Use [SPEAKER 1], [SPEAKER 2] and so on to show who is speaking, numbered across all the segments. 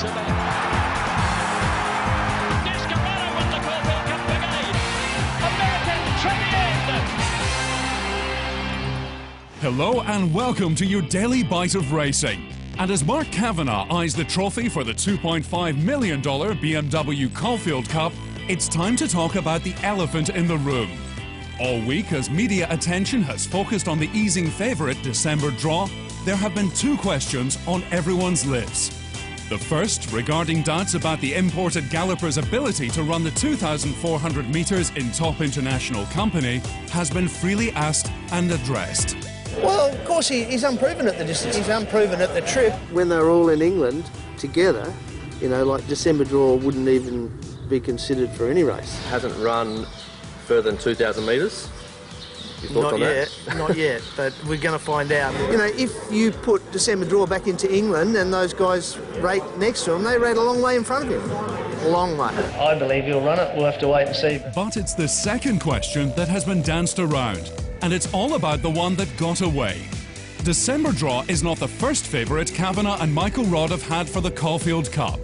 [SPEAKER 1] to them. Descarado won the Caulfield Cup again. American to the end.
[SPEAKER 2] Hello and welcome to your daily bite of racing. And as Mark Kavanagh eyes the trophy for the $2.5 million BMW Caulfield Cup, it's time to talk about the elephant in the room. All week, as media attention has focused on the easing favourite December draw, there have been two questions on everyone's lips. The first, regarding doubts about the imported galloper's ability to run the 2,400 metres in top international company, has been freely asked and addressed.
[SPEAKER 3] Well, of course, he's unproven at the distance. He's unproven at the trip.
[SPEAKER 4] When they were all in England together, you know, like December draw wouldn't even be considered for any race.
[SPEAKER 5] Hasn't run further than 2,000 metres.
[SPEAKER 4] Not yet, but we're going to find out. You know, if you put December draw back into England and those guys rate next to him, they rate a long way in front of him. A long way.
[SPEAKER 3] I believe he'll run it. We'll have to wait and see.
[SPEAKER 2] But it's the second question that has been danced around, and it's all about the one that got away. December draw is not the first favourite Kavanagh and Michael Rodd have had for the Caulfield Cup.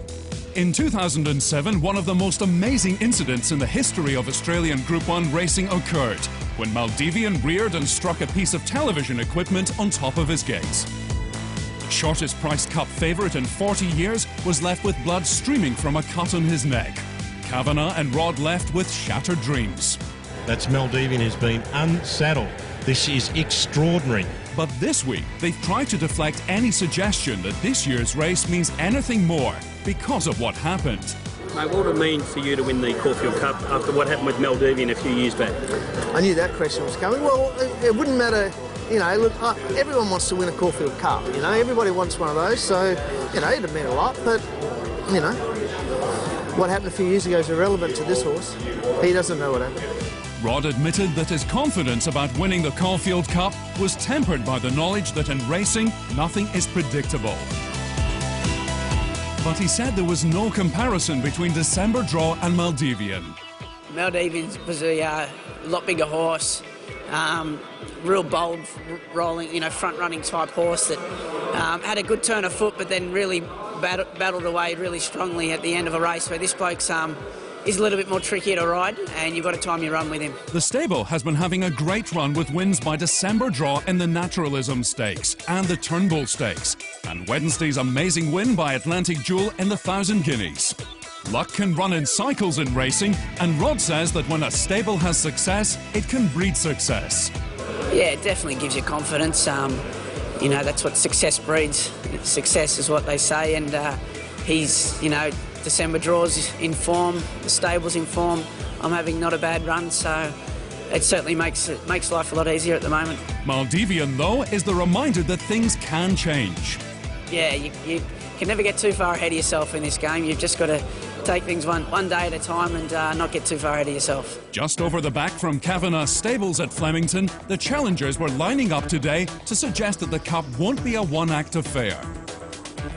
[SPEAKER 2] In 2007, one of the most amazing incidents in the history of Australian Group 1 racing occurred, when Maldivian reared and struck a piece of television equipment on top of his gates. The shortest priced cup favourite in 40 years was left with blood streaming from a cut on his neck. Kavanagh and Rodd left with shattered dreams.
[SPEAKER 6] That's Maldivian has been unsaddled. This is extraordinary.
[SPEAKER 2] But this week, they've tried to deflect any suggestion that this year's race means anything more because of what happened.
[SPEAKER 7] Mate, what would it mean for you to win the Caulfield Cup after what happened with Maldivian a few years back?
[SPEAKER 4] I knew that question was coming. Well, it wouldn't matter, you know, look, everyone wants to win a Caulfield Cup, you know, everybody wants one of those, so, you know, it'd mean a lot, but, you know, what happened a few years ago is irrelevant to this horse. He doesn't know what happened.
[SPEAKER 2] Rodd admitted that his confidence about winning the Caulfield Cup was tempered by the knowledge that in racing, nothing is predictable. But he said there was no comparison between December draw and Maldivian.
[SPEAKER 8] Maldivian was a lot bigger horse, real bold, rolling, you know, front-running type horse that had a good turn of foot, but then really battled away really strongly at the end of a race, where this bloke's is a little bit more trickier to ride, and you've got to time your run with him.
[SPEAKER 2] The stable has been having a great run with wins by December draw in the Naturalism Stakes and the Turnbull Stakes, and Wednesday's amazing win by Atlantic Jewel in the 1,000 Guineas. Luck can run in cycles in racing, and Rodd says that when a stable has success, it can breed success.
[SPEAKER 8] Yeah, it definitely gives you confidence. You know, that's what success breeds. Success is what they say, and he's, you know, December draws in form, the stable's in form. I'm having not a bad run, so it certainly makes life a lot easier at the moment.
[SPEAKER 2] Maldivian, though, is the reminder that things can change.
[SPEAKER 8] Yeah, you can never get too far ahead of yourself in this game. You've just got to take things one day at a time and not get too far ahead of yourself.
[SPEAKER 2] Just over the back from Kavanagh's stables at Flemington, the challengers were lining up today to suggest that the Cup won't be a one-act affair.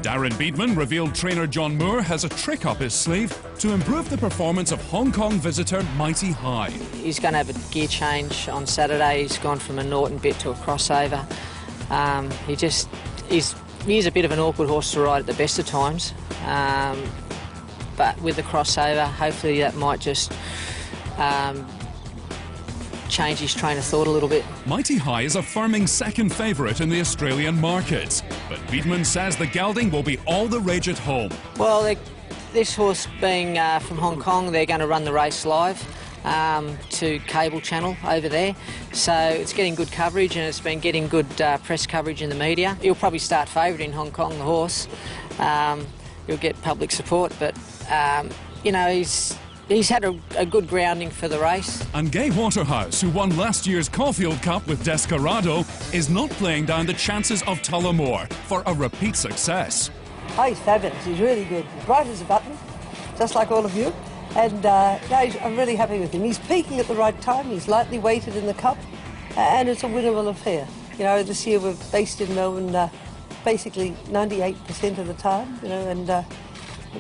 [SPEAKER 2] Darren Beedman revealed trainer John Moore has a trick up his sleeve to improve the performance of Hong Kong visitor Mighty High.
[SPEAKER 9] He's going to have a gear change on Saturday. He's gone from a Norton bit to a crossover. He's a bit of an awkward horse to ride at the best of times, but with the crossover, hopefully that might just change his train of thought a little bit. Mighty High is a firming second favourite in the Australian market, but Beedman says the gelding will be all the rage at home. Well, this horse being from Hong Kong, they're going to run the race live to cable channel over there, so it's getting good coverage and it's been getting good press coverage in the media. He'll probably start favourite in Hong Kong, the horse. He'll get public support, but you know, he's had a good grounding for the race. And Gay Waterhouse, who won last year's Caulfield Cup with Descarado, is not playing down the chances of Tullamore for a repeat success.
[SPEAKER 10] Oh, he's fabulous. He's really good. Bright as a button, just like all of you. And I'm really happy with him. He's peaking at the right time. He's lightly weighted in the Cup, and it's a winnable affair. You know, this year we're based in Melbourne basically 98% of the time, you know, and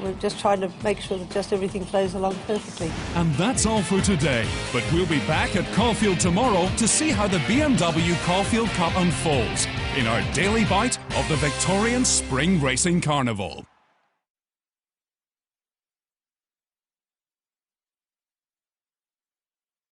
[SPEAKER 10] we're just trying to make sure that just everything flows along perfectly. And that's all for today. But we'll be back at Caulfield tomorrow to see how the BMW Caulfield Cup unfolds in our daily bite of the Victorian Spring Racing Carnival.